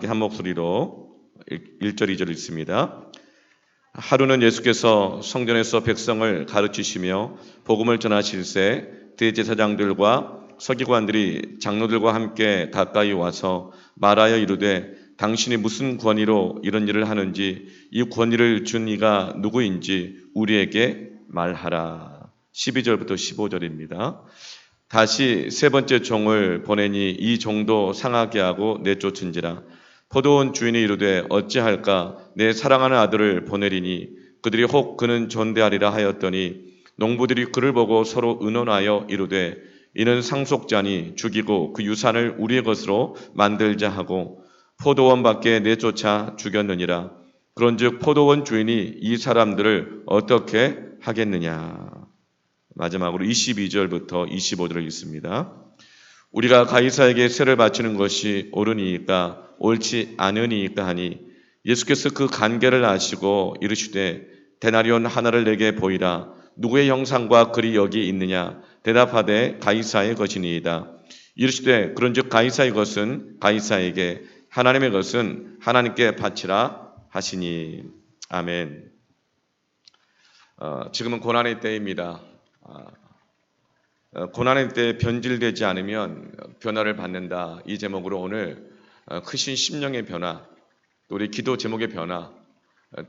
함께 한 목소리로 1절, 2절 읽습니다. 하루는 예수께서 성전에서 백성을 가르치시며 복음을 전하실새 대제사장들과 서기관들이 장로들과 함께 가까이 와서 말하여 이르되 당신이 무슨 권위로 이런 일을 하는지 이 권위를 준 이가 누구인지 우리에게 말하라. 12절부터 15절입니다. 다시 세 번째 종을 보내니 이 종도 상하게 하고 내쫓은지라. 포도원 주인이 이르되 어찌할까 내 사랑하는 아들을 보내리니 그들이 혹 그는 존대하리라 하였더니 농부들이 그를 보고 서로 의논하여 이르되 이는 상속자니 죽이고 그 유산을 우리의 것으로 만들자 하고 포도원 밖에 내쫓아 죽였느니라. 그런즉 포도원 주인이 이 사람들을 어떻게 하겠느냐. 마지막으로 22절부터 25절을 읽습니다. 우리가 가이사에게 세를 바치는 것이 옳으니까 옳지 않으니까 하니 예수께서 그 간계를 아시고 이르시되 데나리온 하나를 내게 보이라. 누구의 형상과 글이 여기 있느냐. 대답하되 가이사의 것이니이다. 이르시되 그런즉 가이사의 것은 가이사에게 하나님의 것은 하나님께 바치라 하시니. 아멘. 지금은 고난의 때입니다. 고난의 때에 변질되지 않으면 변화를 받는다. 이 제목으로 오늘 크신 심령의 변화, 또 우리 기도 제목의 변화,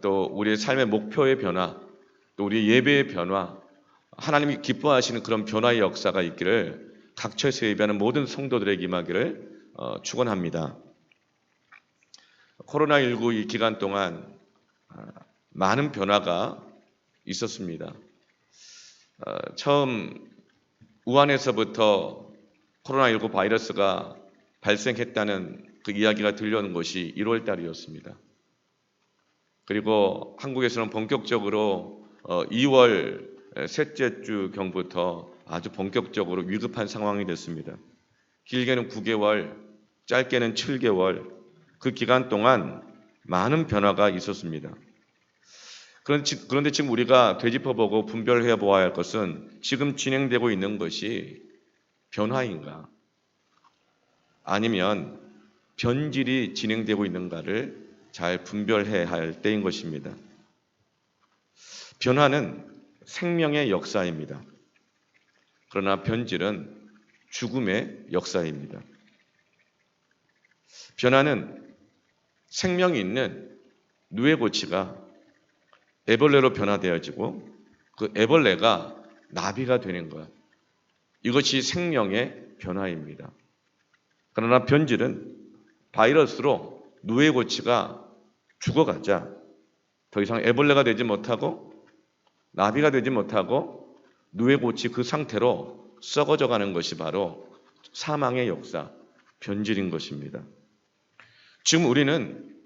또 우리의 삶의 목표의 변화, 또 우리 예배의 변화, 하나님이 기뻐하시는 그런 변화의 역사가 있기를 각처에서 예배하는 모든 성도들에게 임하기를 축원합니다. 코로나19 이 기간 동안 많은 변화가 있었습니다. 처음 우한에서부터 코로나19 바이러스가 발생했다는 그 이야기가 들려오는 것이 1월 달이었습니다. 그리고 한국에서는 본격적으로 2월 셋째 주 경부터 아주 본격적으로 위급한 상황이 됐습니다. 길게는 9개월, 짧게는 7개월, 그 기간 동안 많은 변화가 있었습니다. 그런데 지금 우리가 되짚어보고 분별해 보아야 할 것은 지금 진행되고 있는 것이 변화인가 아니면 변질이 진행되고 있는가를 잘 분별해야 할 때인 것입니다. 변화는 생명의 역사입니다. 그러나 변질은 죽음의 역사입니다. 변화는 생명이 있는 누에고치가 애벌레로 변화되어지고 그 애벌레가 나비가 되는 것. 이것이 생명의 변화입니다. 그러나 변질은 바이러스로 누에고치가 죽어가자 더 이상 애벌레가 되지 못하고 나비가 되지 못하고 누에고치 그 상태로 썩어져 가는 것이 바로 사망의 역사, 변질인 것입니다. 지금 우리는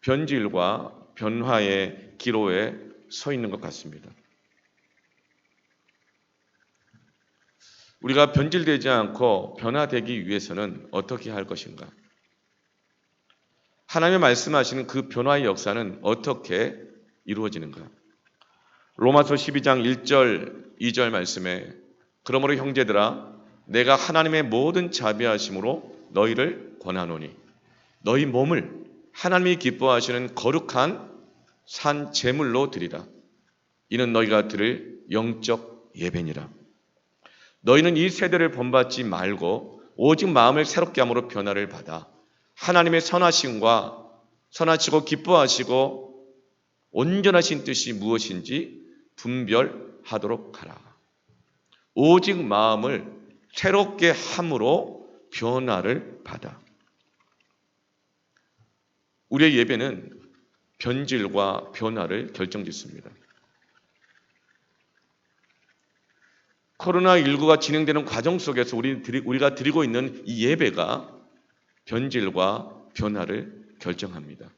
변질과 변화의 기로에 서 있는 것 같습니다. 우리가 변질되지 않고 변화되기 위해서는 어떻게 할 것인가? 하나님의 말씀하시는 그 변화의 역사는 어떻게 이루어지는가? 로마서 12장 1절, 2절 말씀에 그러므로 형제들아 내가 하나님의 모든 자비하심으로 너희를 권하노니 너희 몸을 하나님이 기뻐하시는 거룩한 산 제물로 드리라. 이는 너희가 드릴 영적 예배니라. 너희는 이 세대를 본받지 말고 오직 마음을 새롭게 함으로 변화를 받아 하나님의 선하심과 선하시고 기뻐하시고 온전하신 뜻이 무엇인지 분별하도록 하라. 오직 마음을 새롭게 함으로 변화를 받아. 우리의 예배는 변질과 변화를 결정짓습니다. 코로나19가 진행되는 과정 속에서 우리가 드리고 있는 이 예배가 변질과 변화를 결정합니다.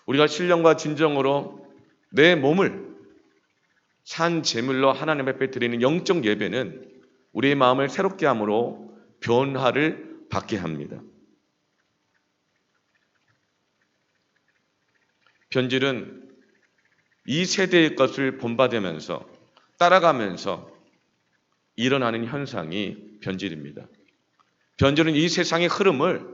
우리가 신령과 진정으로 내 몸을 산 제물로 하나님 앞에 드리는 영적 예배는 우리의 마음을 새롭게 함으로 변화를 받게 합니다. 변질은 이 세대의 것을 본받으면서 따라가면서 일어나는 현상이 변질입니다. 변질은 이 세상의 흐름을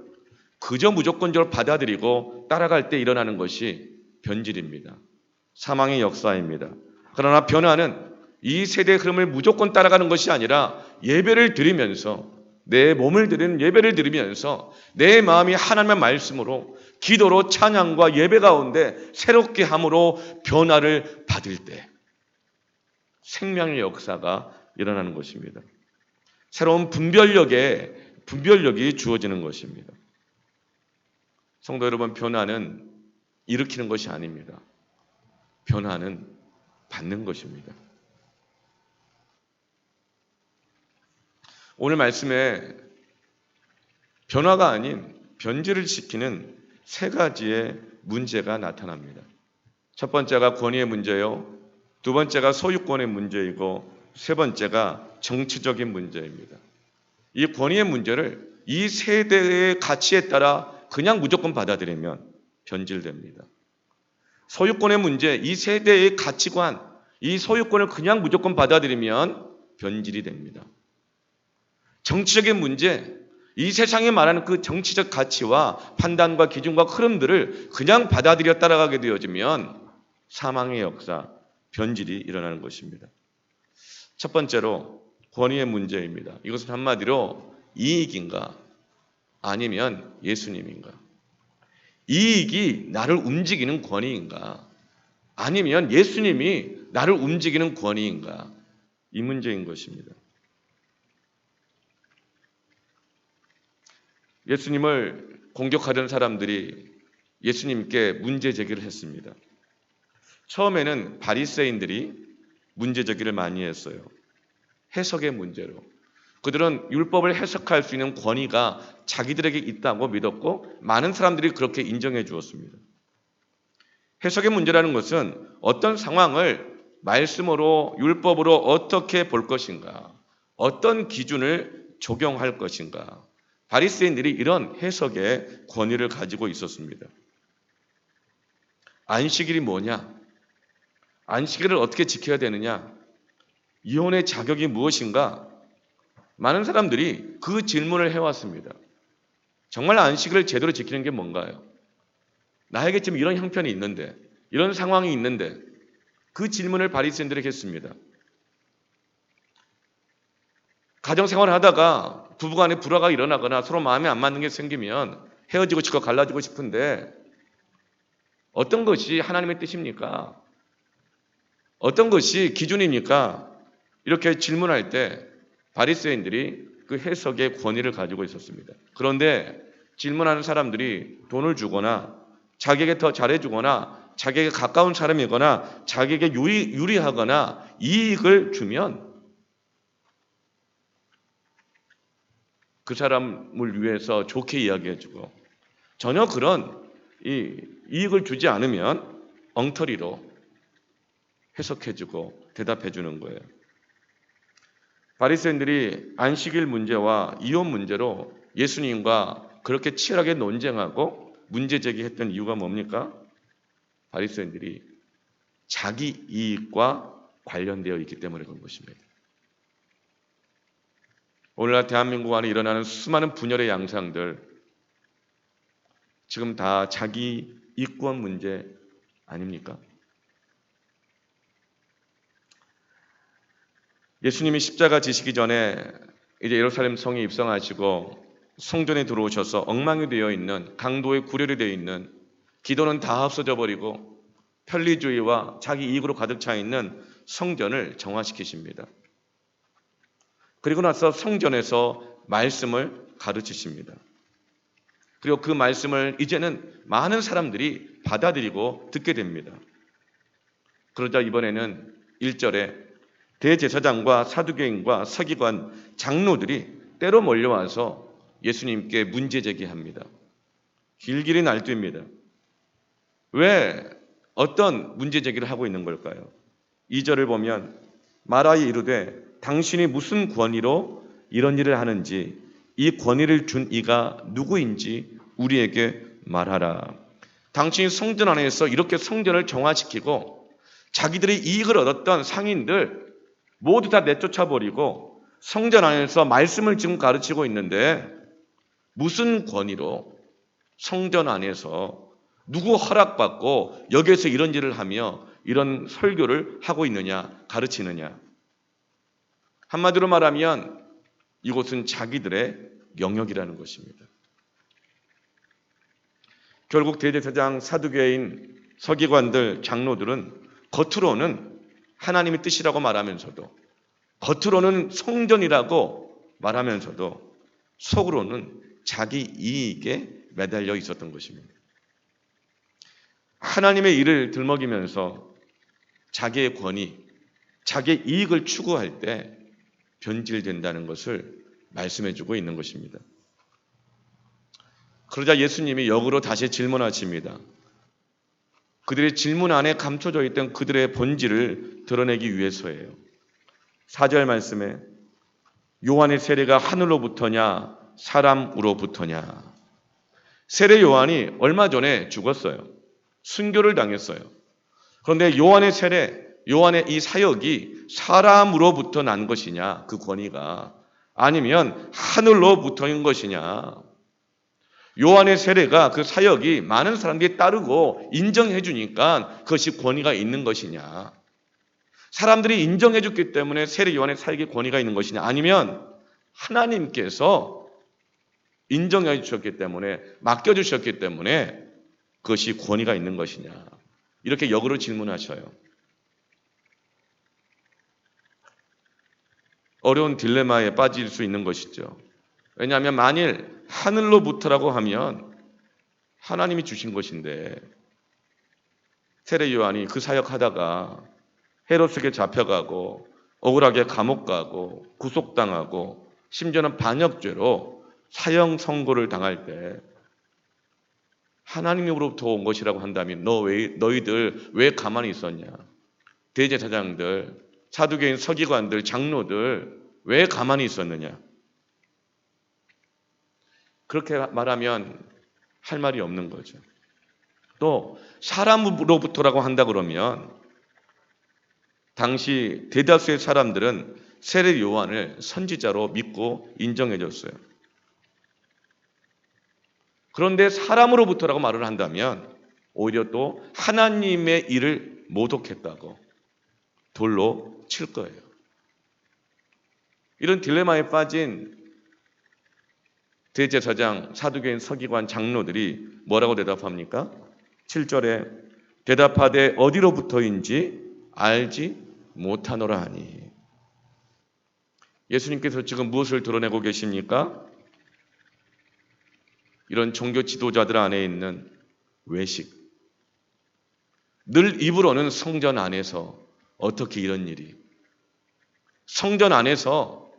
그저 무조건적으로 받아들이고 따라갈 때 일어나는 것이 변질입니다. 사망의 역사입니다. 그러나 변화는 이 세대의 흐름을 무조건 따라가는 것이 아니라 예배를 드리면서 내 몸을 드리는 예배를 드리면서 내 마음이 하나님의 말씀으로 기도로 찬양과 예배 가운데 새롭게 함으로 변화를 받을 때 생명의 역사가 일어나는 것입니다. 새로운 분별력이 주어지는 것입니다. 성도 여러분, 변화는 일으키는 것이 아닙니다. 변화는 받는 것입니다. 오늘 말씀에 변화가 아닌 변질을 시키는 세 가지의 문제가 나타납니다. 첫 번째가 권위의 문제요. 두 번째가 소유권의 문제이고 세 번째가 정치적인 문제입니다. 이 권위의 문제를 이 세대의 가치에 따라 그냥 무조건 받아들이면 변질됩니다. 소유권의 문제, 이 세대의 가치관, 이 소유권을 그냥 무조건 받아들이면 변질이 됩니다. 정치적인 문제, 이 세상에 말하는 그 정치적 가치와 판단과 기준과 흐름들을 그냥 받아들여 따라가게 되어지면 사망의 역사, 변질이 일어나는 것입니다. 첫 번째로 권위의 문제입니다. 이것은 한마디로 이익인가 아니면 예수님인가? 이익이 나를 움직이는 권위인가 아니면 예수님이 나를 움직이는 권위인가? 이 문제인 것입니다. 예수님을 공격하던 사람들이 예수님께 문제 제기를 했습니다. 처음에는 바리새인들이 문제 제기를 많이 했어요. 해석의 문제로. 그들은 율법을 해석할 수 있는 권위가 자기들에게 있다고 믿었고 많은 사람들이 그렇게 인정해 주었습니다. 해석의 문제라는 것은 어떤 상황을 말씀으로 율법으로 어떻게 볼 것인가, 어떤 기준을 적용할 것인가. 바리새인들이 이런 해석의 권위를 가지고 있었습니다. 안식일이 뭐냐? 안식일을 어떻게 지켜야 되느냐? 이혼의 자격이 무엇인가? 많은 사람들이 그 질문을 해왔습니다. 정말 안식일을 제대로 지키는 게 뭔가요? 나에게 지금 이런 형편이 있는데, 이런 상황이 있는데 그 질문을 바리새인들에게 했습니다. 가정생활을 하다가 부부간에 불화가 일어나거나 서로 마음에 안 맞는 게 생기면 헤어지고 싶고 갈라지고 싶은데 어떤 것이 하나님의 뜻입니까? 어떤 것이 기준입니까? 이렇게 질문할 때 바리새인들이 그 해석의 권위를 가지고 있었습니다. 그런데 질문하는 사람들이 돈을 주거나 자기에게 더 잘해주거나 자기에게 가까운 사람이거나 자기에게 유리하거나 이익을 주면 그 사람을 위해서 좋게 이야기해주고 전혀 그런 이익을 주지 않으면 엉터리로 해석해주고 대답해주는 거예요. 바리새인들이 안식일 문제와 이혼 문제로 예수님과 그렇게 치열하게 논쟁하고 문제 제기했던 이유가 뭡니까? 바리새인들이 자기 이익과 관련되어 있기 때문에 그런 것입니다. 오늘날 대한민국 안에 일어나는 수많은 분열의 양상들 지금 다 자기 이권 문제 아닙니까? 예수님이 십자가 지시기 전에 이제 예루살렘 성에 입성하시고 성전에 들어오셔서 엉망이 되어 있는 강도의 구렬이 되어 있는 기도는 다 없어져 버리고 편리주의와 자기 이익으로 가득 차 있는 성전을 정화시키십니다. 그리고 나서 성전에서 말씀을 가르치십니다. 그리고 그 말씀을 이제는 많은 사람들이 받아들이고 듣게 됩니다. 그러자 이번에는 1절에 대제사장과 사두개인과 서기관, 장로들이 때로 몰려와서 예수님께 문제 제기합니다. 길길이 날뛰입니다. 왜 어떤 문제 제기를 하고 있는 걸까요? 2절을 보면 마라에 이르되 당신이 무슨 권위로 이런 일을 하는지 이 권위를 준 이가 누구인지 우리에게 말하라. 당신이 성전 안에서 이렇게 성전을 정화시키고 자기들이 이익을 얻었던 상인들 모두 다 내쫓아버리고 성전 안에서 말씀을 지금 가르치고 있는데 무슨 권위로 성전 안에서 누구 허락받고 여기에서 이런 일을 하며 이런 설교를 하고 있느냐, 가르치느냐. 한마디로 말하면 이곳은 자기들의 영역이라는 것입니다. 결국 대제사장, 사두개인, 서기관들, 장로들은 겉으로는 하나님의 뜻이라고 말하면서도, 겉으로는 성전이라고 말하면서도 속으로는 자기 이익에 매달려 있었던 것입니다. 하나님의 일을 들먹이면서 자기의 권위, 자기의 이익을 추구할 때 변질된다는 것을 말씀해주고 있는 것입니다. 그러자 예수님이 역으로 다시 질문하십니다. 그들의 질문 안에 감춰져 있던 그들의 본질을 드러내기 위해서예요. 4절 말씀에 요한의 세례가 하늘로부터냐 사람으로부터냐. 세례 요한이 얼마 전에 죽었어요. 순교를 당했어요. 그런데 요한의 세례, 요한의 이 사역이 사람으로부터 난 것이냐, 그 권위가, 아니면 하늘로부터인 것이냐. 요한의 세례가, 그 사역이 많은 사람들이 따르고 인정해 주니까 그것이 권위가 있는 것이냐, 사람들이 인정해 줬기 때문에 세례 요한의 사역에 권위가 있는 것이냐, 아니면 하나님께서 인정해 주셨기 때문에, 맡겨주셨기 때문에 그것이 권위가 있는 것이냐, 이렇게 역으로 질문하셔요. 어려운 딜레마에 빠질 수 있는 것이죠. 왜냐하면 만일 하늘로부터라고 하면 하나님이 주신 것인데, 세례 요한이 그 사역하다가 헤롯에게 잡혀가고 억울하게 감옥 가고 구속당하고 심지어는 반역죄로 사형 선고를 당할 때 하나님으로부터 온 것이라고 한다면 너희들 왜 가만히 있었냐? 대제사장들, 사두개인, 서기관들, 장로들 왜 가만히 있었느냐? 그렇게 말하면 할 말이 없는 거죠. 또 사람으로부터라고 한다 그러면 당시 대다수의 사람들은 세례 요한을 선지자로 믿고 인정해 줬어요. 그런데 사람으로부터라고 말을 한다면 오히려 또 하나님의 일을 모독했다고 돌로 칠 거예요. 이런 딜레마에 빠진 대제사장, 사두개인, 서기관, 장로들이 뭐라고 대답합니까? 7절에 대답하되 어디로부터인지 알지 못하노라 하니. 예수님께서 지금 무엇을 드러내고 계십니까? 이런 종교 지도자들 안에 있는 외식. 늘 입으로는 성전 안에서 어떻게 이런 일이, 성전 안에서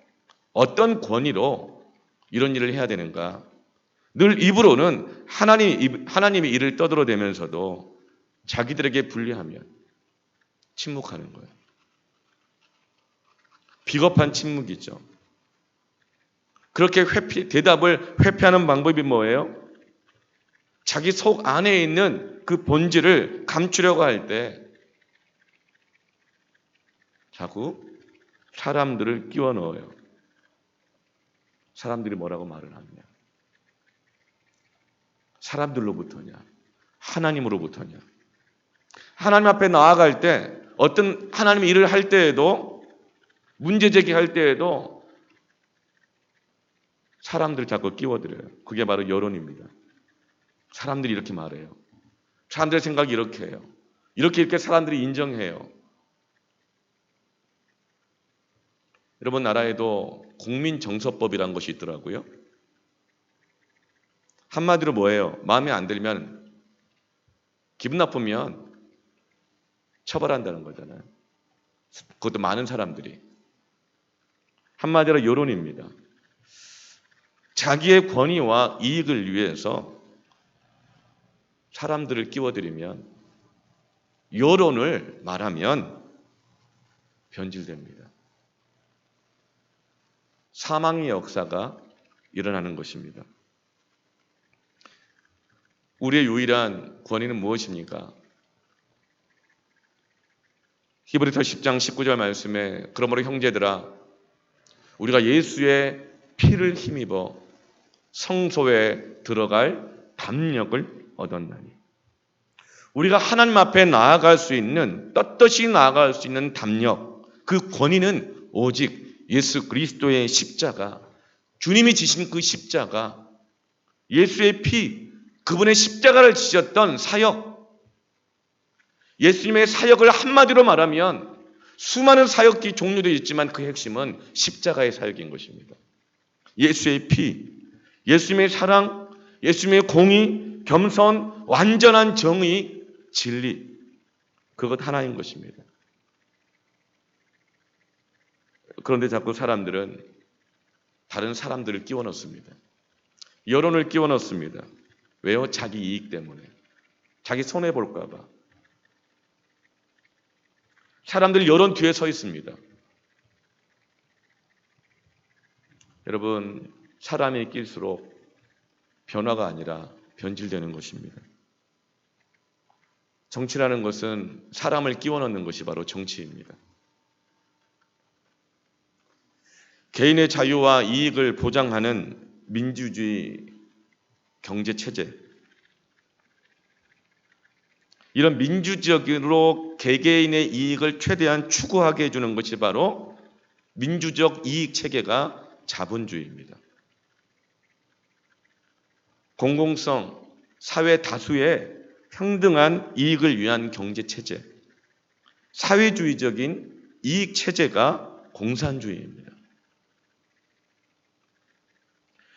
어떤 권위로 이런 일을 해야 되는가. 늘 입으로는 하나님의 일을 떠들어대면서도 자기들에게 불리하면 침묵하는 거예요. 비겁한 침묵이죠. 그렇게 대답을 회피하는 방법이 뭐예요? 자기 속 안에 있는 그 본질을 감추려고 할 때 자꾸 사람들을 끼워 넣어요. 사람들이 뭐라고 말을 하느냐? 사람들로부터냐? 하나님으로부터냐? 하나님 앞에 나아갈 때, 어떤 하나님의 일을 할 때에도, 문제 제기할 때에도 사람들을 자꾸 끼워들여요. 그게 바로 여론입니다. 사람들이 이렇게 말해요. 사람들의 생각이 이렇게 해요. 이렇게 사람들이 인정해요. 여러분, 나라에도 국민정서법이라는 것이 있더라고요. 한마디로 뭐예요? 마음에 안 들면, 기분 나쁘면 처벌한다는 거잖아요. 그것도 많은 사람들이. 한마디로 여론입니다. 자기의 권위와 이익을 위해서 사람들을 끼워들이면, 여론을 말하면 변질됩니다. 사망의 역사가 일어나는 것입니다. 우리의 유일한 권위는 무엇입니까? 히브리서 10장 19절 말씀에 그러므로 형제들아 우리가 예수의 피를 힘입어 성소에 들어갈 담력을 얻었나니. 우리가 하나님 앞에 나아갈 수 있는, 떳떳이 나아갈 수 있는 담력, 그 권위는 오직 예수 그리스도의 십자가, 주님이 지신 그 십자가, 예수의 피, 그분의 십자가를 지셨던 사역, 예수님의 사역을 한마디로 말하면 수많은 사역기 종류도 있지만 그 핵심은 십자가의 사역인 것입니다. 예수의 피, 예수님의 사랑, 예수님의 공의, 겸손, 완전한 정의, 진리, 그것 하나인 것입니다. 그런데 자꾸 사람들은 다른 사람들을 끼워 넣습니다. 여론을 끼워 넣습니다. 왜요? 자기 이익 때문에. 자기 손해 볼까 봐. 사람들이 여론 뒤에 서 있습니다. 여러분, 사람이 낄수록 변화가 아니라 변질되는 것입니다. 정치라는 것은 사람을 끼워 넣는 것이 바로 정치입니다. 개인의 자유와 이익을 보장하는 민주주의 경제체제, 이런 민주적으로 개개인의 이익을 최대한 추구하게 해주는 것이 바로 민주적 이익체계가 자본주의입니다. 공공성, 사회 다수의 평등한 이익을 위한 경제체제, 사회주의적인 이익체제가 공산주의입니다.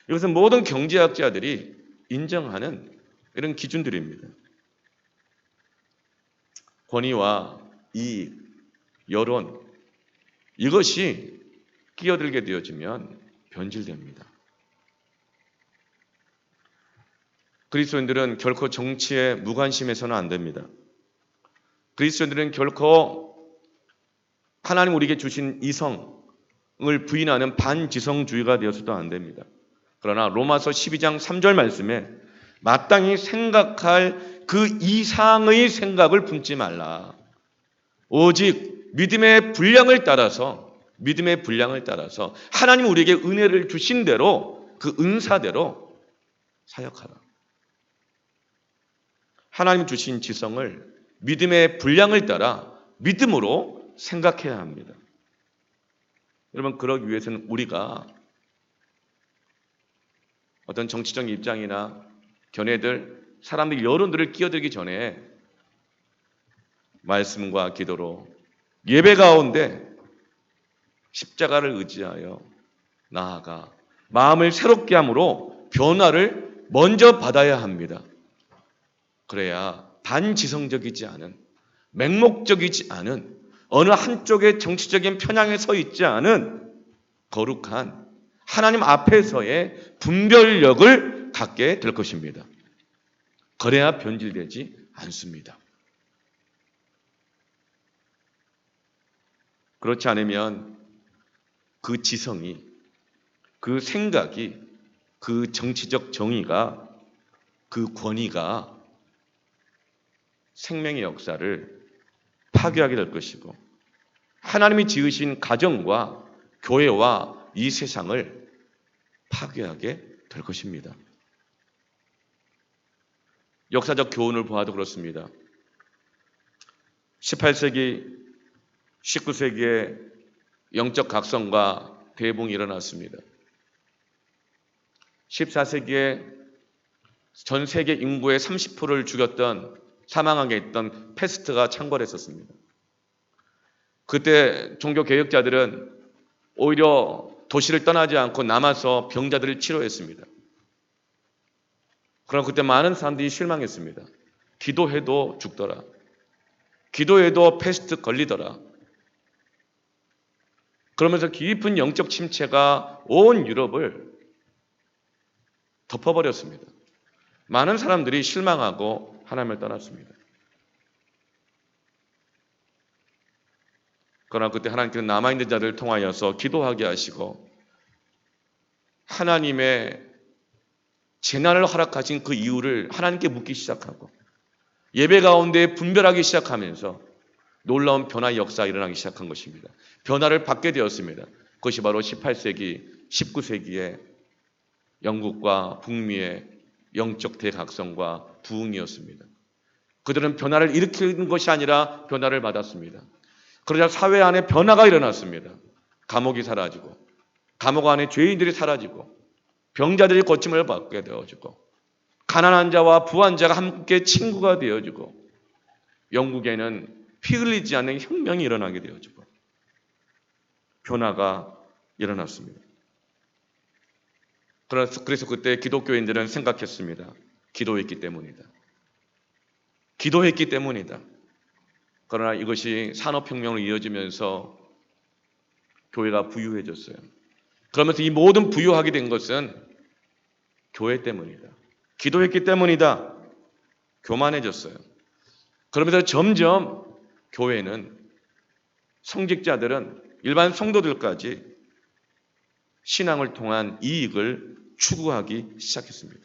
이것은 모든 경제학자들이 인정하는 이런 기준들입니다. 권위와 이익, 여론, 이것이 끼어들게 되어지면 변질됩니다. 그리스도인들은 결코 정치에 무관심해서는 안 됩니다. 그리스도인들은 결코 하나님 우리에게 주신 이성을 부인하는 반지성주의가 되어서도 안 됩니다. 그러나 로마서 12장 3절 말씀에 마땅히 생각할 그 이상의 생각을 품지 말라. 오직 믿음의 분량을 따라서 하나님 우리에게 은혜를 주신 대로 그 은사대로 사역하라. 하나님 주신 지성을 믿음의 분량을 따라 믿음으로 생각해야 합니다. 여러분, 그러기 위해서는 우리가 어떤 정치적 입장이나 견해들, 사람들 여론들을 끼어들기 전에 말씀과 기도로 예배 가운데 십자가를 의지하여 나아가 마음을 새롭게 함으로 변화를 먼저 받아야 합니다. 그래야 반지성적이지 않은, 맹목적이지 않은, 어느 한쪽의 정치적인 편향에 서 있지 않은 거룩한 하나님 앞에서의 분별력을 갖게 될 것입니다. 그래야 변질되지 않습니다. 그렇지 않으면 그 지성이, 그 생각이, 그 정치적 정의가, 그 권위가 생명의 역사를 파괴하게 될 것이고 하나님이 지으신 가정과 교회와 이 세상을 파괴하게 될 것입니다. 역사적 교훈을 보아도 그렇습니다. 18세기, 19세기에 영적 각성과 대붕이 일어났습니다. 14세기에 전 세계 인구의 30%를 죽였던, 사망하게 했던 패스트가 창궐했었습니다. 그때 종교개혁자들은 오히려 도시를 떠나지 않고 남아서 병자들을 치료했습니다. 그러나 그때 많은 사람들이 실망했습니다. 기도해도 죽더라. 기도해도 패스트 걸리더라. 그러면서 깊은 영적 침체가 온 유럽을 덮어버렸습니다. 많은 사람들이 실망하고 하나님을 떠났습니다. 그러나 그때 하나님께서 남아있는 자들을 통하여서 기도하게 하시고 하나님의 재난을 허락하신 그 이유를 하나님께 묻기 시작하고 예배 가운데 분별하기 시작하면서 놀라운 변화의 역사가 일어나기 시작한 것입니다. 변화를 받게 되었습니다. 그것이 바로 18세기, 19세기에 영국과 북미의 영적 대각성과 부흥이었습니다. 그들은 변화를 일으키는 것이 아니라 변화를 받았습니다. 그러자 사회 안에 변화가 일어났습니다. 감옥이 사라지고, 감옥 안에 죄인들이 사라지고, 병자들이 고침을 받게 되어지고, 가난한 자와 부한 자가 함께 친구가 되어지고, 영국에는 피 흘리지 않는 혁명이 일어나게 되어지고, 변화가 일어났습니다. 그래서 그때 기독교인들은 생각했습니다. 기도했기 때문이다. 기도했기 때문이다. 그러나 이것이 산업혁명으로 이어지면서 교회가 부유해졌어요. 그러면서 이 모든 부유하게 된 것은 교회 때문이다. 기도했기 때문이다. 교만해졌어요. 그러면서 점점 교회는, 성직자들은, 일반 성도들까지 신앙을 통한 이익을 추구하기 시작했습니다.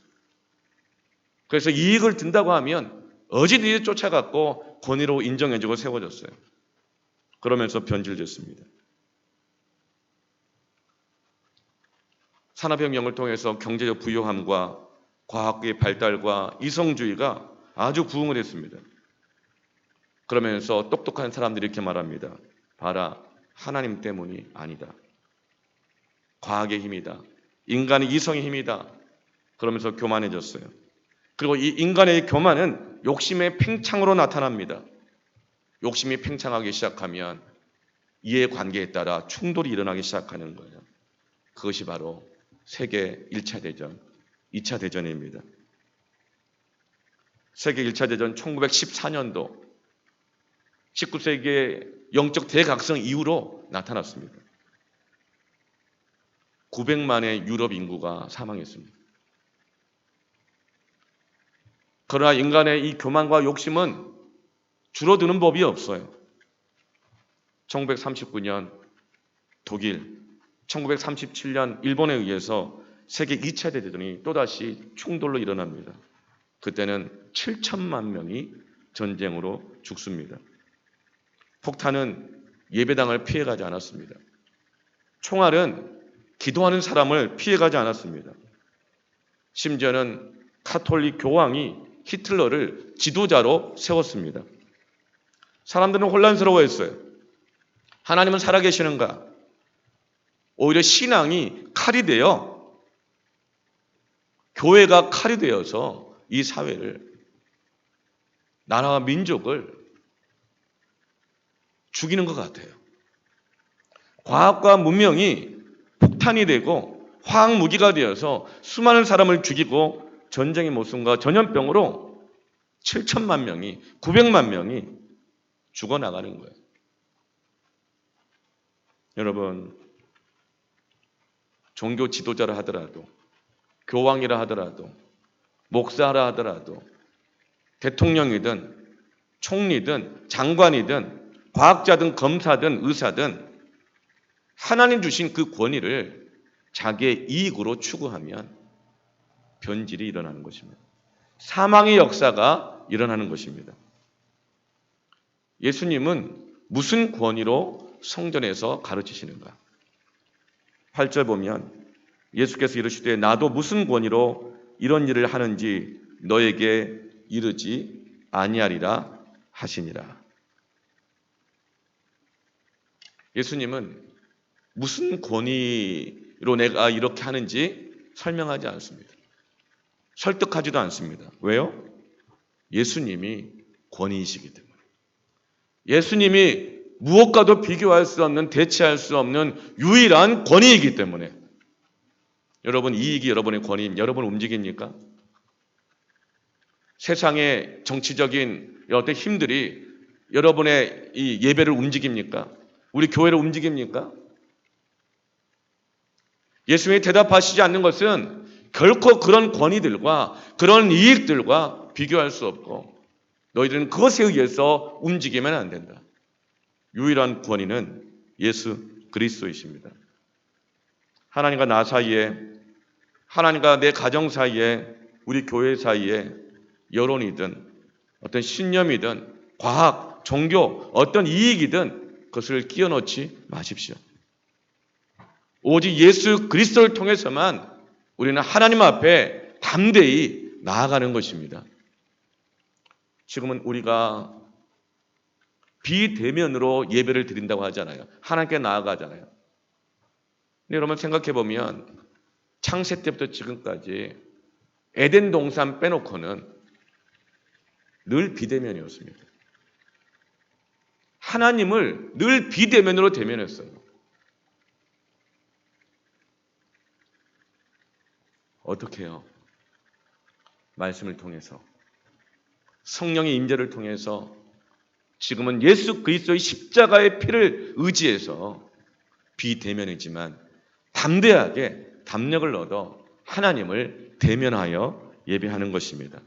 그래서 이익을 든다고 하면 어지간히 쫓아갔고 권위로 인정해주고 세워졌어요. 그러면서 변질됐습니다. 산업혁명을 통해서 경제적 부유함과 과학의 발달과 이성주의가 아주 부흥을 했습니다. 그러면서 똑똑한 사람들이 이렇게 말합니다. 봐라, 하나님 때문이 아니다. 과학의 힘이다. 인간의 이성의 힘이다. 그러면서 교만해졌어요. 그리고 이 인간의 교만은 욕심의 팽창으로 나타납니다. 욕심이 팽창하기 시작하면 이해관계에 따라 충돌이 일어나기 시작하는 거예요. 그것이 바로 세계 1차 대전, 2차 대전입니다. 세계 1차 대전 1914년도 19세기의 영적 대각성 이후로 나타났습니다. 900만의 유럽 인구가 사망했습니다. 그러나 인간의 이 교만과 욕심은 줄어드는 법이 없어요. 1939년 독일, 1937년 일본에 의해서 세계 2차 대전이 또다시 충돌로 일어납니다. 그때는 7천만 명이 전쟁으로 죽습니다. 폭탄은 예배당을 피해가지 않았습니다. 총알은 기도하는 사람을 피해가지 않았습니다. 심지어는 카톨릭 교황이 히틀러를 지도자로 세웠습니다. 사람들은 혼란스러워했어요. 하나님은 살아계시는가? 오히려 신앙이 칼이 되어, 교회가 칼이 되어서 이 사회를, 나라와 민족을 죽이는 것 같아요. 과학과 문명이 폭탄이 되고 화학무기가 되어서 수많은 사람을 죽이고 전쟁의 모순과 전염병으로 7천만 명이, 900만 명이 죽어나가는 거예요. 여러분, 종교 지도자라 하더라도, 교황이라 하더라도, 목사라 하더라도, 대통령이든 총리든 장관이든 과학자든 검사든 의사든 하나님 주신 그 권위를 자기의 이익으로 추구하면 변질이 일어나는 것입니다. 사망의 역사가 일어나는 것입니다. 예수님은 무슨 권위로 성전에서 가르치시는가? 8절 보면 예수께서 이르시되 나도 무슨 권위로 이런 일을 하는지 너에게 이르지 아니하리라 하시니라. 예수님은 무슨 권위로 내가 이렇게 하는지 설명하지 않습니다. 설득하지도 않습니다. 왜요? 예수님이 권위이시기 때문에. 예수님이 무엇과도 비교할 수 없는, 대체할 수 없는 유일한 권위이기 때문에. 여러분, 이익이 여러분의 권위입니다. 여러분 움직입니까? 세상의 정치적인 어떤 힘들이 여러분의 이 예배를 움직입니까? 우리 교회를 움직입니까? 예수님이 대답하시지 않는 것은 결코 그런 권위들과 그런 이익들과 비교할 수 없고 너희들은 그것에 의해서 움직이면 안 된다. 유일한 권위는 예수 그리스도이십니다. 하나님과 나 사이에, 하나님과 내 가정 사이에, 우리 교회 사이에 여론이든 어떤 신념이든 과학, 종교, 어떤 이익이든 그것을 끼워 넣지 마십시오. 오직 예수 그리스도를 통해서만 우리는 하나님 앞에 담대히 나아가는 것입니다. 지금은 우리가 비대면으로 예배를 드린다고 하잖아요. 하나님께 나아가잖아요. 근데 여러분 생각해 보면 창세 때부터 지금까지 에덴 동산 빼놓고는 늘 비대면이었습니다. 하나님을 늘 비대면으로 대면했어요. 어떻게 해요? 말씀을 통해서, 성령의 임재를 통해서, 지금은 예수 그리스도의 십자가의 피를 의지해서 비대면이지만 담대하게 담력을 얻어 하나님을 대면하여 예배하는 것입니다.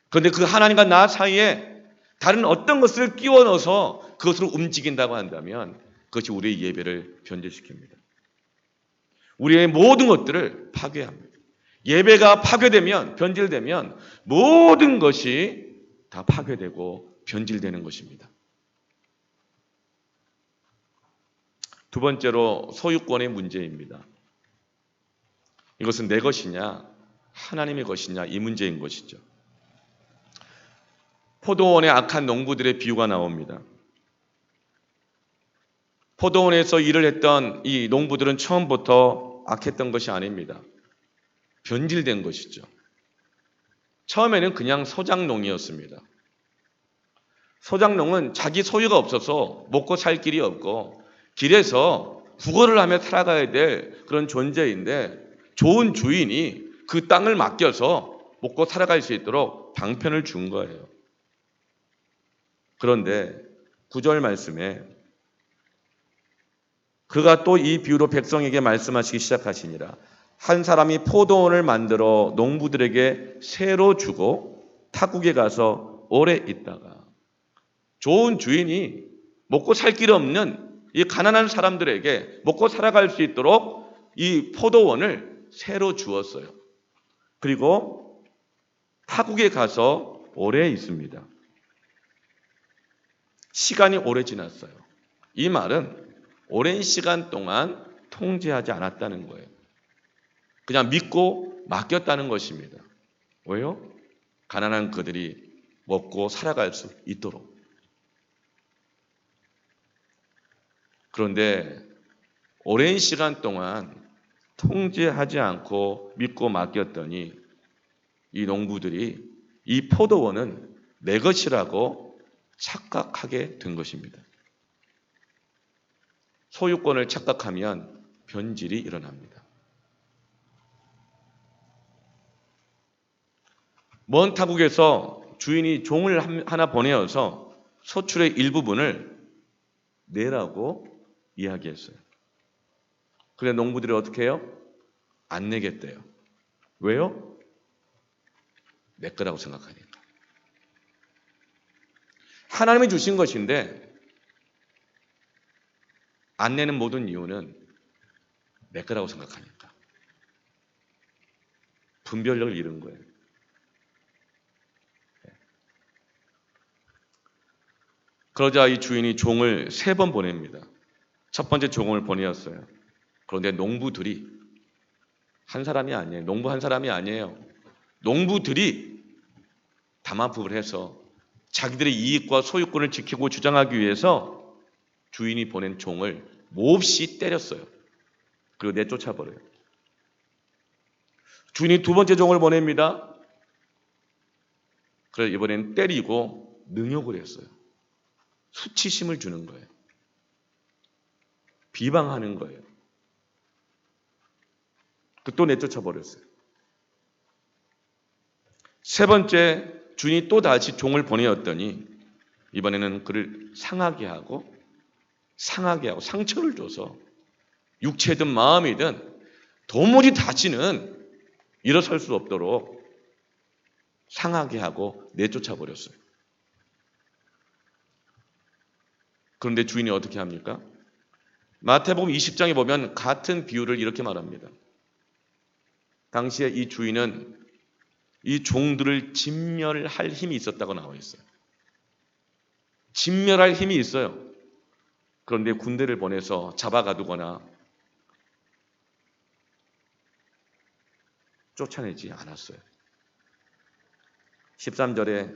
그런데 그 하나님과 나 사이에 다른 어떤 것을 끼워 넣어서 그것으로 움직인다고 한다면 그것이 우리의 예배를 변질시킵니다. 우리의 모든 것들을 파괴합니다. 예배가 파괴되면, 변질되면 모든 것이 다 파괴되고 변질되는 것입니다. 두 번째로 소유권의 문제입니다. 이것은 내 것이냐 하나님의 것이냐 이 문제인 것이죠. 포도원의 악한 농부들의 비유가 나옵니다. 포도원에서 일을 했던 이 농부들은 처음부터 악했던 것이 아닙니다. 변질된 것이죠. 처음에는 그냥 소작농이었습니다. 소작농은 자기 소유가 없어서 먹고 살 길이 없고 길에서 구걸을 하며 살아가야 될 그런 존재인데 좋은 주인이 그 땅을 맡겨서 먹고 살아갈 수 있도록 방편을 준 거예요. 그런데 9절 말씀에 그가 또 이 비유로 백성에게 말씀하시기 시작하시니라. 한 사람이 포도원을 만들어 농부들에게 새로 주고 타국에 가서 오래 있다가 좋은 주인이 먹고 살 길 없는 이 가난한 사람들에게 먹고 살아갈 수 있도록 이 포도원을 새로 주었어요. 그리고 타국에 가서 오래 있습니다. 시간이 오래 지났어요. 이 말은 오랜 시간 동안 통제하지 않았다는 거예요. 그냥 믿고 맡겼다는 것입니다. 왜요? 가난한 그들이 먹고 살아갈 수 있도록. 그런데 오랜 시간 동안 통제하지 않고 믿고 맡겼더니 이 농부들이 이 포도원은 내 것이라고 착각하게 된 것입니다. 소유권을 착각하면 변질이 일어납니다. 먼 타국에서 주인이 종을 하나 보내어서 소출의 일부분을 내라고 이야기했어요. 그런데 농부들이 어떻게 해요? 안 내겠대요. 왜요? 내 거라고 생각하니까. 하나님이 주신 것인데 안 내는 모든 이유는 내 거라고 생각하니까. 분별력을 잃은 거예요. 그러자 이 주인이 종을 3번 보냅니다. 첫 번째 종을 보내었어요. 그런데 농부들이 한 사람이 아니에요. 농부 한 사람이 아니에요. 농부들이 담합을 해서 자기들의 이익과 소유권을 지키고 주장하기 위해서 주인이 보낸 종을 몹시 때렸어요. 그리고 내쫓아버려요. 주인이 두 번째 종을 보냅니다. 그래서 이번엔 때리고 능욕을 했어요. 수치심을 주는 거예요. 비방하는 거예요. 또 내쫓아버렸어요. 세 번째 주인이 또 다시 종을 보내었더니 이번에는 그를 상하게 하고 상처를 줘서 육체든 마음이든 도무지 다시는 일어설 수 없도록 상하게 하고 내쫓아버렸어요. 그런데 주인이 어떻게 합니까? 마태복음 20장에 보면 같은 비유를 이렇게 말합니다. 당시에 이 주인은 이 종들을 진멸할 힘이 있었다고 나와 있어요. 진멸할 힘이 있어요. 그런데 군대를 보내서 잡아가두거나 쫓아내지 않았어요. 13절에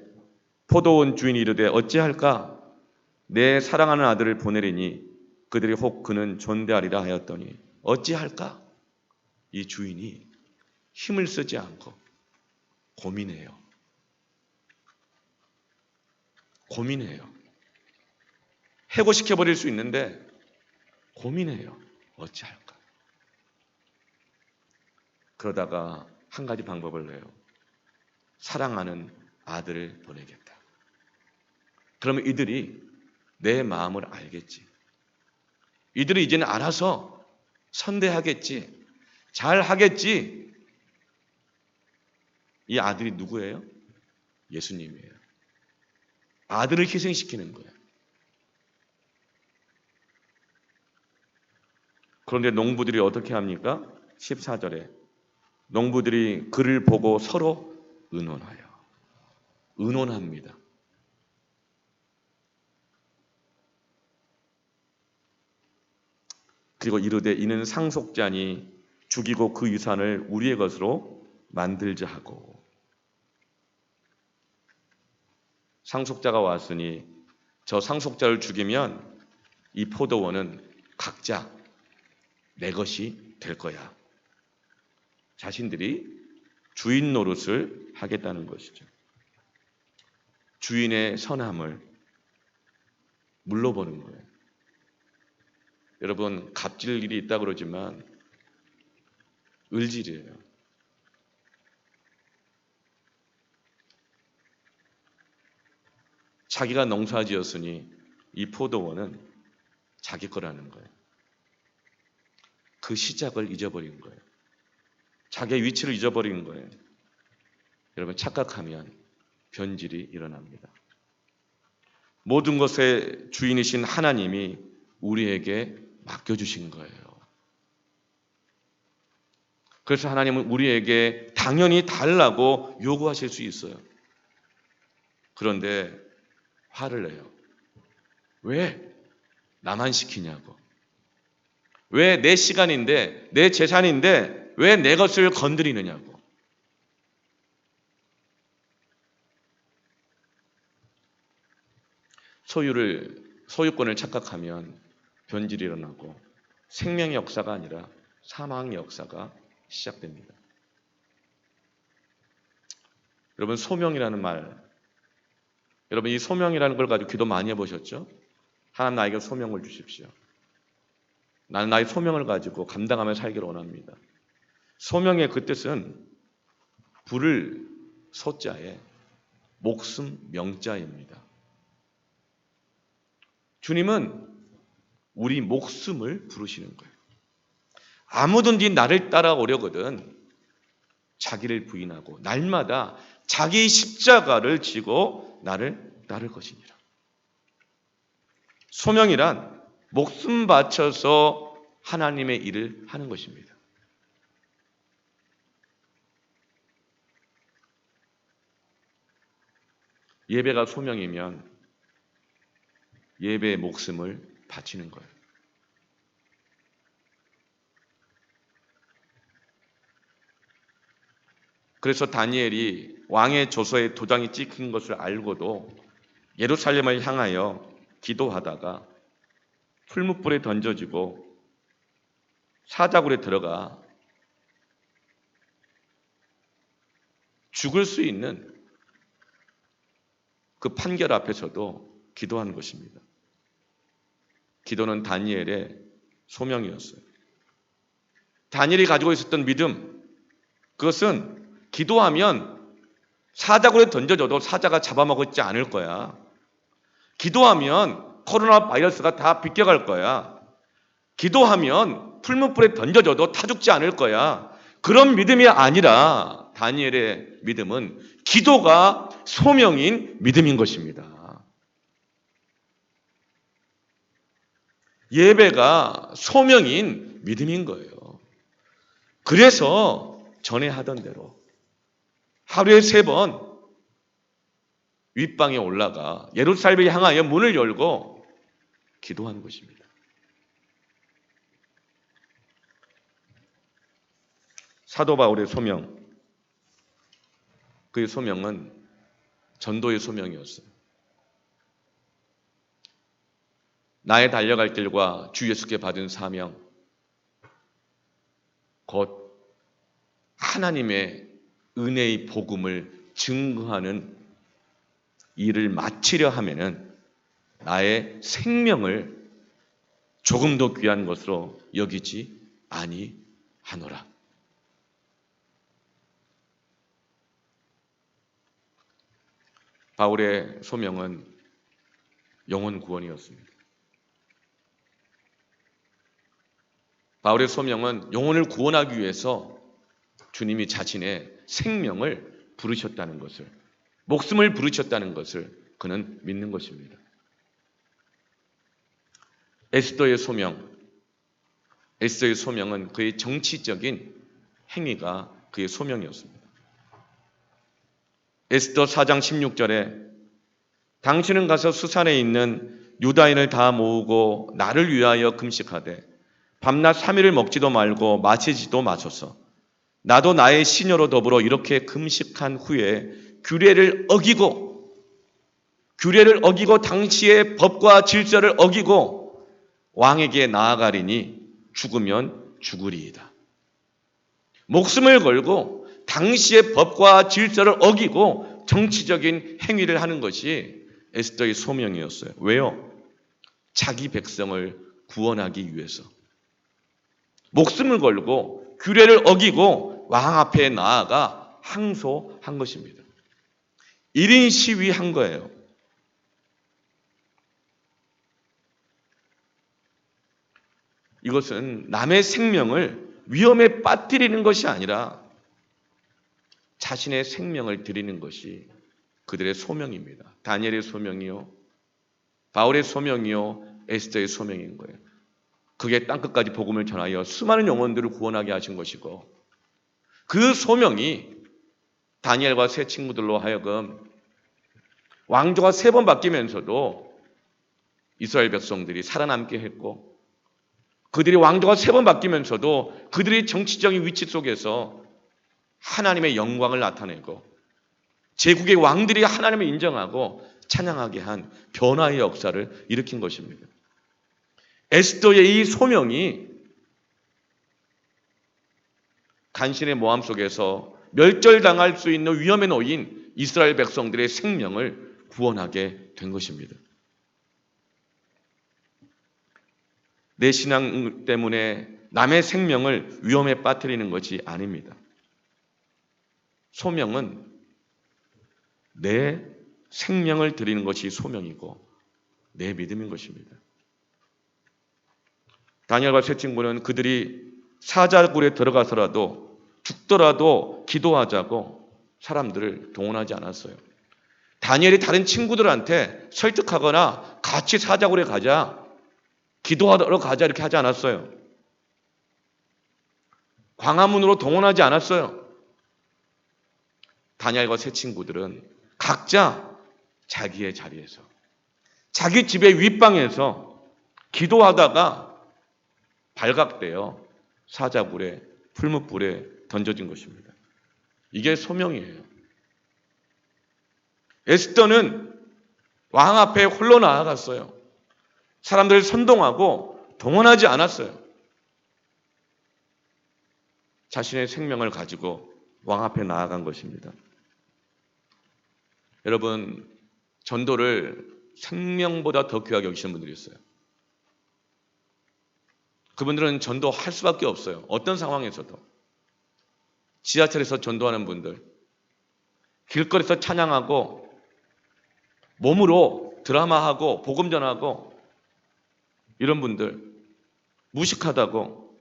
포도원 주인이 이르되 어찌할까? 내 사랑하는 아들을 보내리니 그들이 혹 그는 존대하리라 하였더니 어찌할까? 이 주인이 힘을 쓰지 않고 고민해요. 해고시켜버릴 수 있는데 고민해요. 어찌할까? 그러다가 한 가지 방법을 내요. 사랑하는 아들을 보내겠다. 그러면 이들이 내 마음을 알겠지. 이들이 이제는 알아서 선대하겠지. 잘 하겠지. 이 아들이 누구예요? 예수님이에요. 아들을 희생시키는 거예요. 그런데 농부들이 어떻게 합니까? 14절에 농부들이 그를 보고 서로 의논합니다. 그리고 이르되 이는 상속자니 죽이고 그 유산을 우리의 것으로 만들자 하고, 상속자가 왔으니 저 상속자를 죽이면 이 포도원은 각자 내 것이 될 거야. 자신들이 주인 노릇을 하겠다는 것이죠. 주인의 선함을 물러보는 거예요. 여러분, 갑질 일이 있다 그러지만 을질이에요. 자기가 농사지었으니 이 포도원은 자기 거라는 거예요. 그 시작을 잊어버린 거예요. 자기의 위치를 잊어버린 거예요. 여러분, 착각하면 변질이 일어납니다. 모든 것의 주인이신 하나님이 우리에게 맡겨주신 거예요. 그래서 하나님은 우리에게 당연히 달라고 요구하실 수 있어요. 그런데 화를 내요. 왜 나만 시키냐고. 왜 내 시간인데, 내 재산인데 왜 내 것을 건드리느냐고. 소유권을 착각하면 변질이 일어나고 생명의 역사가 아니라 사망의 역사가 시작됩니다. 여러분, 소명이라는 말, 여러분 이 소명이라는 걸 가지고 기도 많이 해보셨죠? 하나님 나에게 소명을 주십시오. 나는 나의 소명을 가지고 감당하며 살기를 원합니다. 소명의 그 뜻은 부를 소자에 목숨 명자입니다. 주님은 우리 목숨을 부르시는 거예요. 아무든지 나를 따라오려거든 자기를 부인하고 날마다 자기 십자가를 지고 나를 따를 것이니라. 소명이란 목숨 바쳐서 하나님의 일을 하는 것입니다. 예배가 소명이면 예배의 목숨을 바치는 거예요. 그래서 다니엘이 왕의 조서에 도장이 찍힌 것을 알고도 예루살렘을 향하여 기도하다가 풀무불에 던져지고 사자굴에 들어가 죽을 수 있는 그 판결 앞에서도 기도한 것입니다. 기도는 다니엘의 소명이었어요. 다니엘이 가지고 있었던 믿음, 그것은 기도하면 사자굴에 던져져도 사자가 잡아먹지 않을 거야. 기도하면 코로나 바이러스가 다 비껴갈 거야. 기도하면 풀무불에 던져져도 타 죽지 않을 거야. 그런 믿음이 아니라 다니엘의 믿음은 기도가 소명인 믿음인 것입니다. 예배가 소명인 믿음인 거예요. 그래서 전에 하던 대로 하루에 3번 윗방에 올라가 예루살렘을 향하여 문을 열고 기도하는 것입니다. 사도 바울의 소명, 그의 소명은 전도의 소명이었어요. 나의 달려갈 길과 주 예수께 받은 사명, 곧 하나님의 은혜의 복음을 증거하는 일을 마치려 하면은 나의 생명을 조금 더 귀한 것으로 여기지 아니하노라. 바울의 소명은 영혼 구원이었습니다. 바울의 소명은 영혼을 구원하기 위해서 주님이 자신의 생명을 부르셨다는 것을, 목숨을 부르셨다는 것을 그는 믿는 것입니다. 에스더의 소명은 그의 정치적인 행위가 그의 소명이었습니다. 에스더 4장 16절에 당신은 가서 수산에 있는 유다인을 다 모으고 나를 위하여 금식하되 밤낮 3일을 먹지도 말고 마시지도 마소서. 나도 나의 시녀로 더불어 이렇게 금식한 후에 규례를 어기고 당시의 법과 질서를 어기고 왕에게 나아가리니 죽으면 죽으리이다. 목숨을 걸고 당시의 법과 질서를 어기고 정치적인 행위를 하는 것이 에스더의 소명이었어요. 왜요? 자기 백성을 구원하기 위해서. 목숨을 걸고 규례를 어기고 왕 앞에 나아가 항소한 것입니다. 1인 시위한 거예요. 이것은 남의 생명을 위험에 빠뜨리는 것이 아니라 자신의 생명을 드리는 것이 그들의 소명입니다. 다니엘의 소명이요, 바울의 소명이요, 에스더의 소명인 거예요. 그게 땅끝까지 복음을 전하여 수많은 영혼들을 구원하게 하신 것이고, 그 소명이 다니엘과 세 친구들로 하여금 왕조가 3번 바뀌면서도 이스라엘 백성들이 살아남게 했고, 그들이 왕조가 3번 바뀌면서도 그들이 정치적인 위치 속에서 하나님의 영광을 나타내고 제국의 왕들이 하나님을 인정하고 찬양하게 한 변화의 역사를 일으킨 것입니다. 에스더의 이 소명이 간신의 모함 속에서 멸절당할 수 있는 위험에 놓인 이스라엘 백성들의 생명을 구원하게 된 것입니다. 내 신앙 때문에 남의 생명을 위험에 빠뜨리는 것이 아닙니다. 소명은 내 생명을 드리는 것이 소명이고 내 믿음인 것입니다. 다니엘과 세 친구는 그들이 사자굴에 들어가서라도 죽더라도 기도하자고 사람들을 동원하지 않았어요. 다니엘이 다른 친구들한테 설득하거나 같이 사자굴에 가자, 기도하러 가자 이렇게 하지 않았어요. 광화문으로 동원하지 않았어요. 다니엘과 세 친구들은 각자 자기의 자리에서, 자기 집의 윗방에서 기도하다가 발각되어 사자굴에, 풀무불에 던져진 것입니다. 이게 소명이에요. 에스더는 왕 앞에 홀로 나아갔어요. 사람들을 선동하고 동원하지 않았어요. 자신의 생명을 가지고 왕 앞에 나아간 것입니다. 여러분, 전도를 생명보다 더 귀하게 여기시는 분들이 있어요. 그분들은 전도할 수밖에 없어요. 어떤 상황에서도. 지하철에서 전도하는 분들, 길거리에서 찬양하고 몸으로 드라마하고 복음 전하고 이런 분들, 무식하다고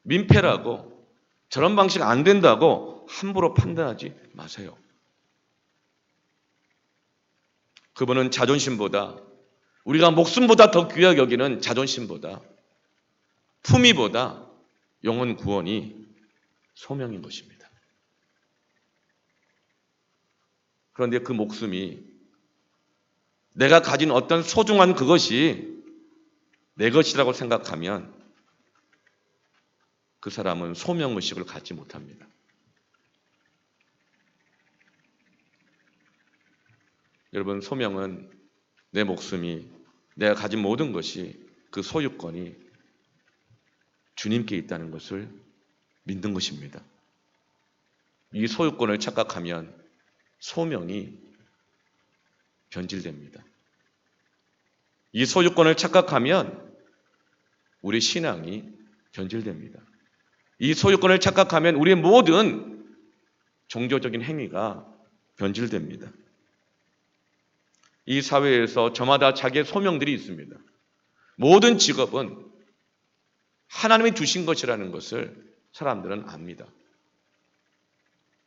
민폐라고 저런 방식 안 된다고 함부로 판단하지 마세요. 그분은 자존심보다, 우리가 목숨보다 더 귀하게 여기는 자존심보다, 품위보다 영혼 구원이 소명인 것입니다. 그런데 그 목숨이, 내가 가진 어떤 소중한 그것이 내 것이라고 생각하면 그 사람은 소명의식을 갖지 못합니다. 여러분, 소명은 내 목숨이, 내가 가진 모든 것이, 그 소유권이 주님께 있다는 것을 믿는 것입니다. 이 소유권을 착각하면 소명이 변질됩니다. 이 소유권을 착각하면 우리 신앙이 변질됩니다. 이 소유권을 착각하면 우리의 모든 종교적인 행위가 변질됩니다. 이 사회에서 저마다 자기의 소명들이 있습니다. 모든 직업은 하나님이 주신 것이라는 것을 사람들은 압니다.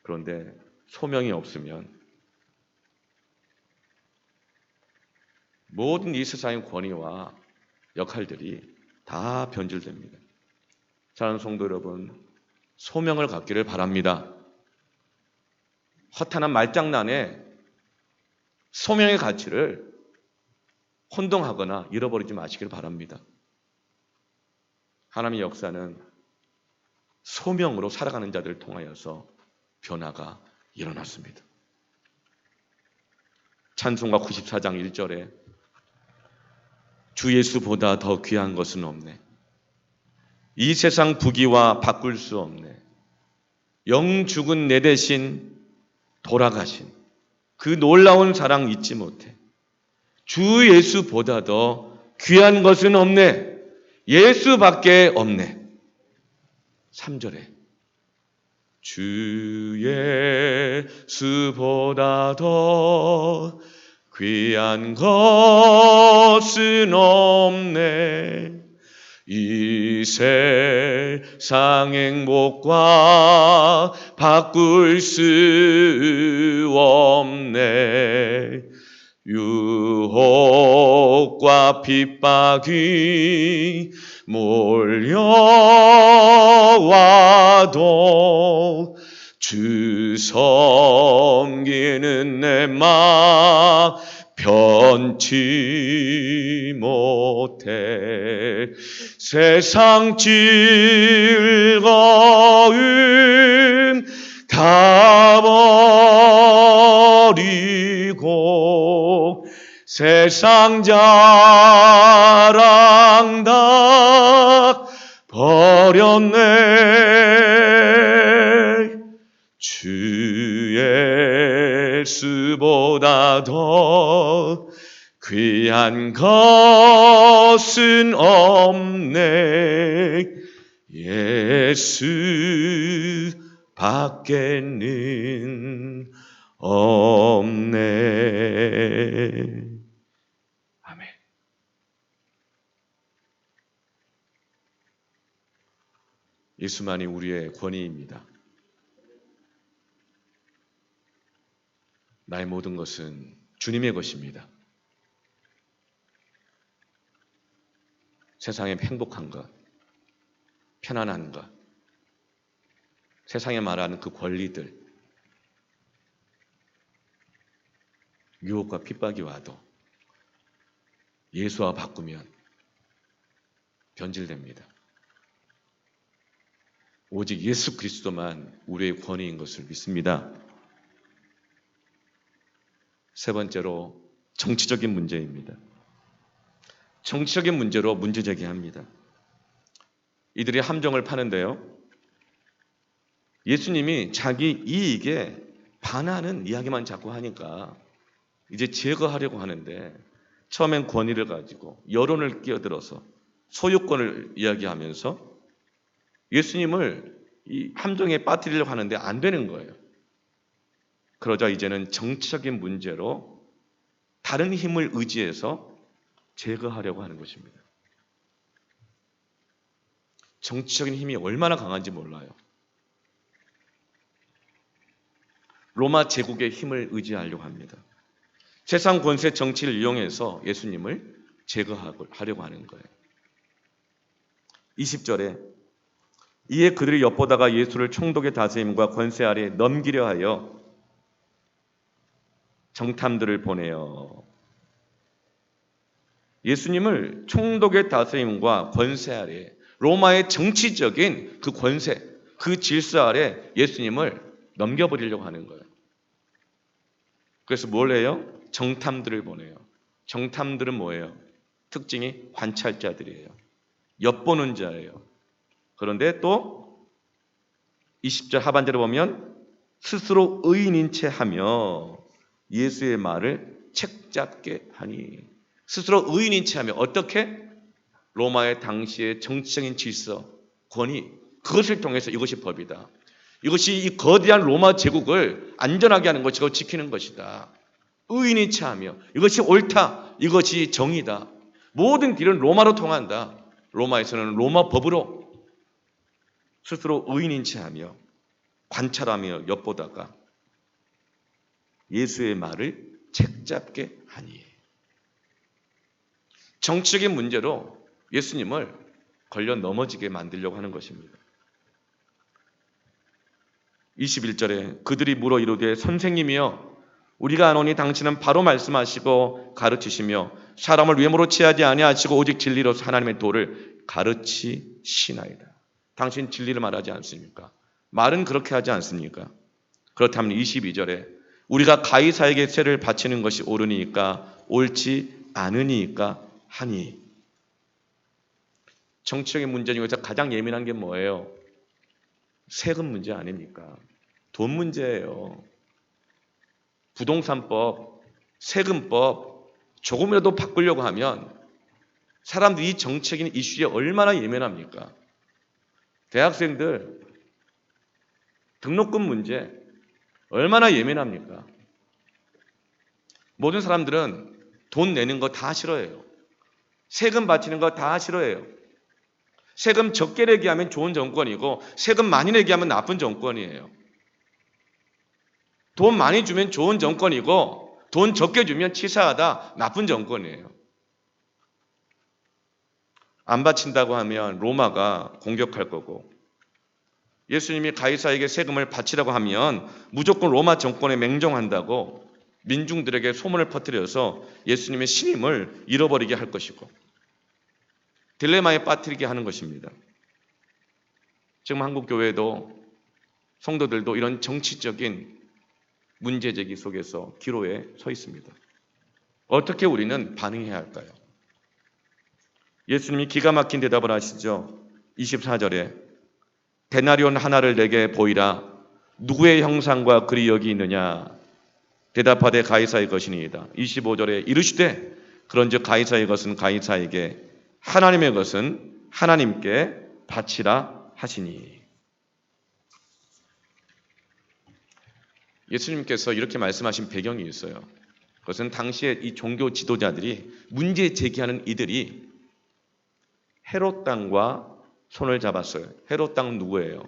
그런데 소명이 없으면 모든 이 세상의 권위와 역할들이 다 변질됩니다. 사랑하는 성도 여러분, 소명을 갖기를 바랍니다. 허탄한 말장난에 소명의 가치를 혼동하거나 잃어버리지 마시길 바랍니다. 하나님의 역사는 소명으로 살아가는 자들을 통하여서 변화가 일어났습니다. 찬송가 94장 1절에 주 예수보다 더 귀한 것은 없네. 이 세상 부귀와 바꿀 수 없네. 영 죽은 내 대신 돌아가신 그 놀라운 사랑 잊지 못해. 주 예수보다 더 귀한 것은 없네. 예수밖에 없네. 3절에 주 예수보다 더 귀한 것은 없네. 이 세상 행복과 바꿀 수 없네. 유혹과 핍박이 몰려와도 주 섬기는 내 맘 변치 못해. 세상 즐거움 다 버리고 세상 자랑 다 버렸네. 주 예수보다 더 귀한 것은 없네. 예수 밖에는 없네. 아멘. 예수만이 우리의 권위입니다. 나의 모든 것은 주님의 것입니다. 세상의 행복한 것, 편안한 것, 세상에 말하는 그 권리들, 유혹과 핍박이 와도 예수와 바꾸면 변질됩니다. 오직 예수 그리스도만 우리의 권위인 것을 믿습니다. 세 번째로 정치적인 문제입니다. 정치적인 문제로 문제 제기합니다. 이들이 함정을 파는데요. 예수님이 자기 이익에 반하는 이야기만 자꾸 하니까 이제 제거하려고 하는데 처음엔 권위를 가지고 여론을 끼어들어서 소유권을 이야기하면서 예수님을 이 함정에 빠뜨리려고 하는데 안 되는 거예요. 그러자 이제는 정치적인 문제로 다른 힘을 의지해서 제거하려고 하는 것입니다. 정치적인 힘이 얼마나 강한지 몰라요. 로마 제국의 힘을 의지하려고 합니다. 세상 권세 정치를 이용해서 예수님을 제거하려고 하는 거예요. 20절에 이에 그들이 엿보다가 예수를 총독의 다스림과 권세 아래 넘기려 하여 정탐들을 보내어 예수님을 총독의 다스림과 권세 아래, 로마의 정치적인 그 권세, 그 질서 아래 예수님을 넘겨버리려고 하는 거예요. 그래서 뭘 해요? 정탐들을 보내요. 정탐들은 뭐예요? 특징이 관찰자들이에요. 엿보는 자예요. 그런데 또 20절 하반절에 보면 스스로 의인인 채 하며 예수의 말을 책잡게 하니. 스스로 의인인 채 하며 어떻게? 로마의 당시의 정치적인 질서, 권위, 그것을 통해서 이것이 법이다. 이것이 이 거대한 로마 제국을 안전하게 하는 것이고 지키는 것이다. 의인인 채 하며 이것이 옳다. 이것이 정의다. 모든 길은 로마로 통한다. 로마에서는 로마 법으로 스스로 의인인 채 하며 관찰하며 엿보다가 예수의 말을 책잡게 하니. 정치적인 문제로 예수님을 걸려 넘어지게 만들려고 하는 것입니다. 21절에 그들이 물어 이르되 선생님이여 우리가 아노니 당신은 바로 말씀하시고 가르치시며 사람을 외모로 취하지 아니하시고 오직 진리로서 하나님의 도를 가르치시나이다. 당신 진리를 말하지 않습니까? 말은 그렇게 하지 않습니까? 그렇다면 22절에 우리가 가이사에게 세를 바치는 것이 옳으니까 옳지 않으니까 하니. 정치적인 문제 중에서 가장 예민한 게 뭐예요? 세금 문제 아닙니까? 돈 문제예요. 부동산법, 세금법 조금이라도 바꾸려고 하면 사람들이 이 정치적인 이슈에 얼마나 예민합니까? 대학생들 등록금 문제 얼마나 예민합니까? 모든 사람들은 돈 내는 거 다 싫어해요. 세금 바치는 거 다 싫어해요. 세금 적게 내게 하면 좋은 정권이고 세금 많이 내게 하면 나쁜 정권이에요. 돈 많이 주면 좋은 정권이고 돈 적게 주면 치사하다, 나쁜 정권이에요. 안 바친다고 하면 로마가 공격할 거고 예수님이 가이사에게 세금을 바치라고 하면 무조건 로마 정권에 맹종한다고 민중들에게 소문을 퍼뜨려서 예수님의 신임을 잃어버리게 할 것이고 딜레마에 빠뜨리게 하는 것입니다. 지금 한국 교회도 성도들도 이런 정치적인 문제제기 속에서 기로에 서 있습니다. 어떻게 우리는 반응해야 할까요? 예수님이 기가 막힌 대답을 하시죠. 24절에 데나리온 하나를 내게 보이라. 누구의 형상과 글이 여기 있느냐? 대답하되 가이사의 것이니이다. 25절에 이르시되 그런즉 가이사의 것은 가이사에게 하나님의 것은 하나님께 바치라 하시니. 예수님께서 이렇게 말씀하신 배경이 있어요. 그것은 당시에 이 종교 지도자들이 문제 제기하는 이들이 헤롯 당과 손을 잡았어요. 헤롯 당은 누구예요?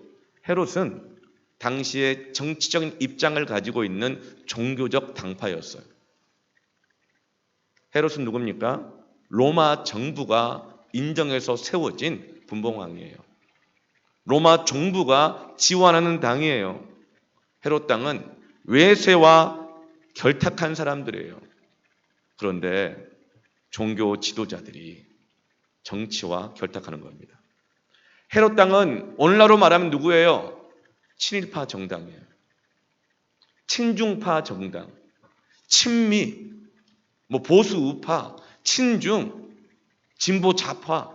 헤롯은 당시에 정치적인 입장을 가지고 있는 종교적 당파였어요. 헤롯은 누굽니까? 로마 정부가 인정해서 세워진 분봉왕이에요. 로마 정부가 지원하는 당이에요. 헤롯 당은 외세와 결탁한 사람들이에요. 그런데 종교 지도자들이 정치와 결탁하는 겁니다. 헤롯 당은 오늘날로 말하면 누구예요? 친일파 정당이에요. 친중파 정당, 친미, 보수 우파, 친중, 진보 좌파.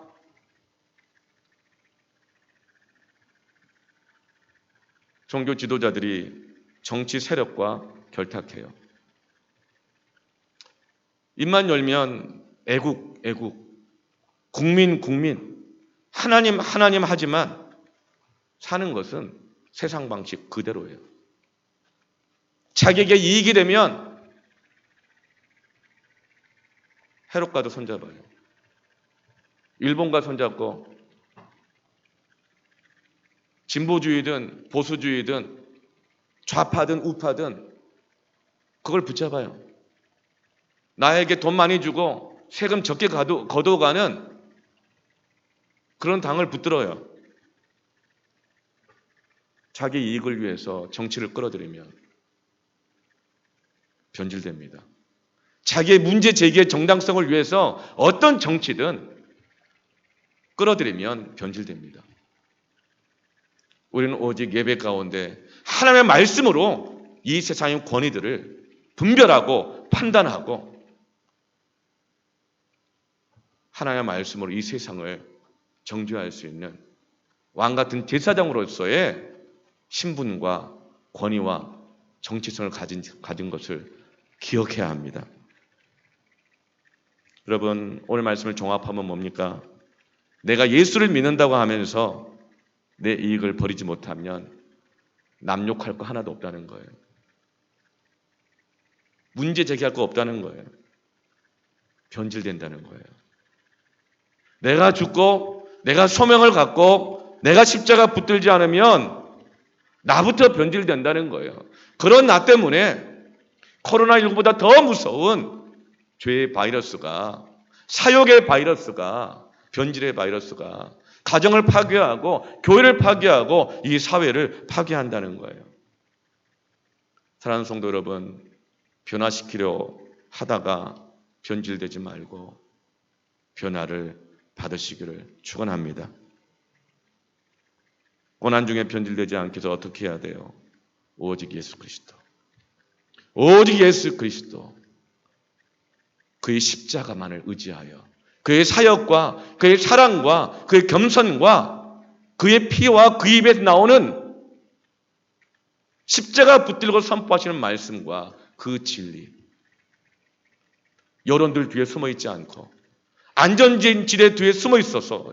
종교 지도자들이 정치 세력과 결탁해요. 입만 열면 애국, 국민, 하나님 하지만 사는 것은 세상 방식 그대로예요. 자기에게 이익이 되면 헤롯과도 손잡아요. 일본과 손잡고 진보주의든 보수주의든 좌파든 우파든 그걸 붙잡아요. 나에게 돈 많이 주고 세금 적게 걷어가는 그런 당을 붙들어요. 자기 이익을 위해서 정치를 끌어들이면 변질됩니다. 자기의 문제 제기의 정당성을 위해서 어떤 정치든 끌어들이면 변질됩니다. 우리는 오직 예배 가운데 하나님의 말씀으로 이 세상의 권위들을 분별하고 판단하고 하나님의 말씀으로 이 세상을 정죄할 수 있는 왕 같은 제사장으로서의 신분과 권위와 정체성을 가진 것을 기억해야 합니다. 여러분, 오늘 말씀을 종합하면 뭡니까? 내가 예수를 믿는다고 하면서 내 이익을 버리지 못하면 남욕할 거 하나도 없다는 거예요. 문제 제기할 거 없다는 거예요. 변질된다는 거예요. 내가 죽고 내가 소명을 갖고 내가 십자가 붙들지 않으면 나부터 변질된다는 거예요. 그런 나 때문에 코로나19보다 더 무서운 죄의 바이러스가, 사욕의 바이러스가, 변질의 바이러스가 가정을 파괴하고 교회를 파괴하고 이 사회를 파괴한다는 거예요. 사랑하는 성도 여러분, 변화시키려 하다가 변질되지 말고 변화를 받으시기를 축원합니다. 고난 중에 변질되지 않게 해서 어떻게 해야 돼요? 오직 예수 그리스도. 오직 예수 그리스도. 그의 십자가만을 의지하여 그의 사역과 그의 사랑과 그의 겸손과 그의 피와 그 입에서 나오는 십자가 붙들고 선포하시는 말씀과 그 진리. 여론들 뒤에 숨어 있지 않고 안전지대 뒤에 숨어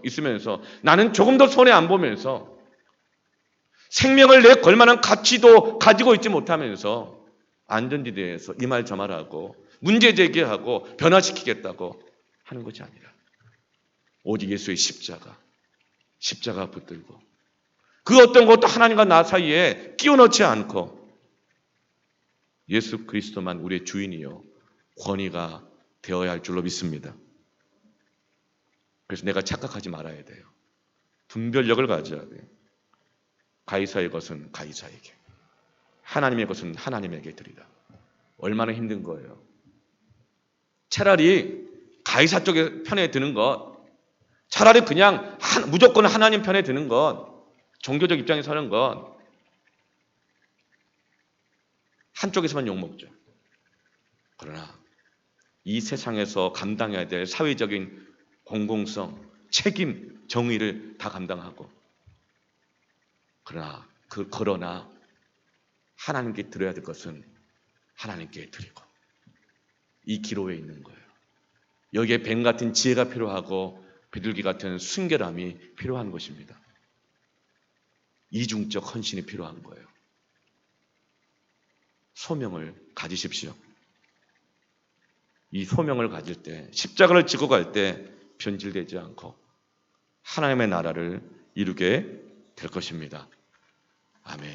있으면서 나는 조금 더 손해 안 보면서 생명을 내 걸만한 가치도 가지고 있지 못하면서 안전지대에서 이 말 저 말하고 문제 제기하고 변화시키겠다고 하는 것이 아니라 오직 예수의 십자가 붙들고 그 어떤 것도 하나님과 나 사이에 끼워 넣지 않고 예수 그리스도만 우리의 주인이요 권위가 되어야 할 줄로 믿습니다. 그래서 내가 착각하지 말아야 돼요. 분별력을 가져야 돼요. 가이사의 것은 가이사에게, 하나님의 것은 하나님에게 드리라. 얼마나 힘든 거예요. 차라리 가이사 쪽에 편에 드는 것, 차라리 그냥 무조건 하나님 편에 드는 것, 종교적 입장에 서는 것, 한쪽에서만 욕먹죠. 그러나 이 세상에서 감당해야 될 사회적인 공공성, 책임, 정의를 다 감당하고 그러나 하나님께 드려야 될 것은 하나님께 드리고 이 기로에 있는 거예요. 여기에 뱀 같은 지혜가 필요하고 비둘기 같은 순결함이 필요한 것입니다. 이중적 헌신이 필요한 거예요. 소명을 가지십시오. 이 소명을 가질 때, 십자가를 지고 갈 때 변질되지 않고 하나님의 나라를 이루게 될 것입니다. 아멘.